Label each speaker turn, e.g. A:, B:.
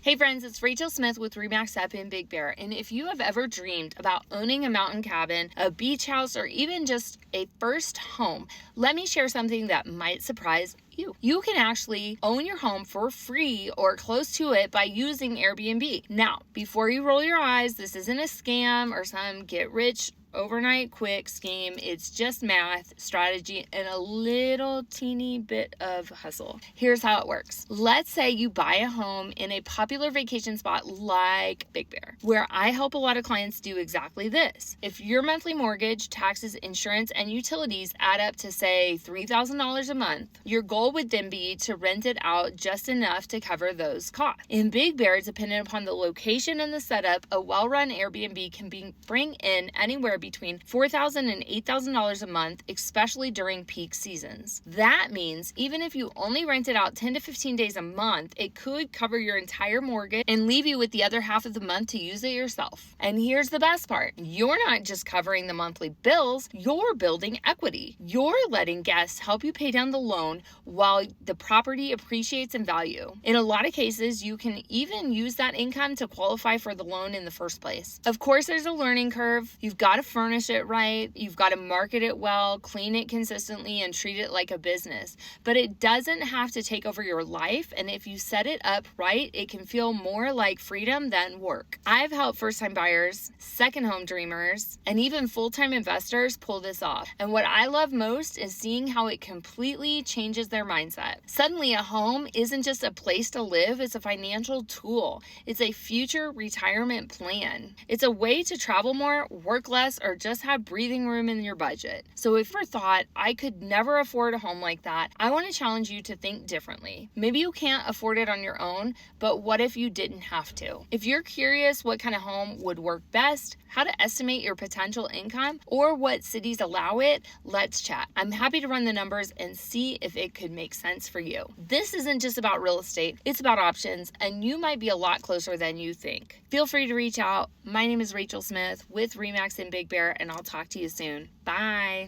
A: Hey friends, it's Rachel Smith with REMAX up in Big Bear, and if you have ever dreamed about owning a mountain cabin, a beach house, or even just a first home, let me share something that might surprise you. You can actually own your home for free or close to it by using Airbnb. Now, before you roll your eyes, this isn't a scam or some get rich overnight quick scheme. It's just math, strategy, and a little teeny bit of hustle. Here's how it works. Let's say you buy a home in a popular vacation spot like Big Bear, where I help a lot of clients do exactly this. If your monthly mortgage, taxes, insurance, and utilities add up to say $3,000 a month, your goal would then be to rent it out just enough to cover those costs. In Big Bear, depending upon the location and the setup, a well-run Airbnb can bring in anywhere between $4,000 and $8,000 a month, especially during peak seasons. That means even if you only rent it out 10 to 15 days a month, it could cover your entire mortgage and leave you with the other half of the month to use it yourself. And here's the best part. You're not just covering the monthly bills, you're building equity. You're letting guests help you pay down the loan while the property appreciates in value. In a lot of cases, you can even use that income to qualify for the loan in the first place. Of course, there's a learning curve. You've got to furnish it right. You've got to market it well, clean it consistently, and treat it like a business. But it doesn't have to take over your life. And if you set it up right, it can feel more like freedom than work. I've helped first-time buyers, second home dreamers, and even full-time investors pull this off. And what I love most is seeing how it completely changes their mindset. Suddenly, a home isn't just a place to live, it's a financial tool. It's a future retirement plan. It's a way to travel more, work less, or just have breathing room in your budget. So if you thought, I could never afford a home like that, I want to challenge you to think differently. Maybe you can't afford it on your own, but what if you didn't have to? If you're curious what kind of home would work best, how to estimate your potential income, or what cities allow it, let's chat. I'm happy to run the numbers and see if it could make sense for you. This isn't just about real estate, it's about options, and you might be a lot closer than you think. Feel free to reach out. My name is Rachel Smith with REMAX in Big Bear, and I'll talk to you soon. Bye.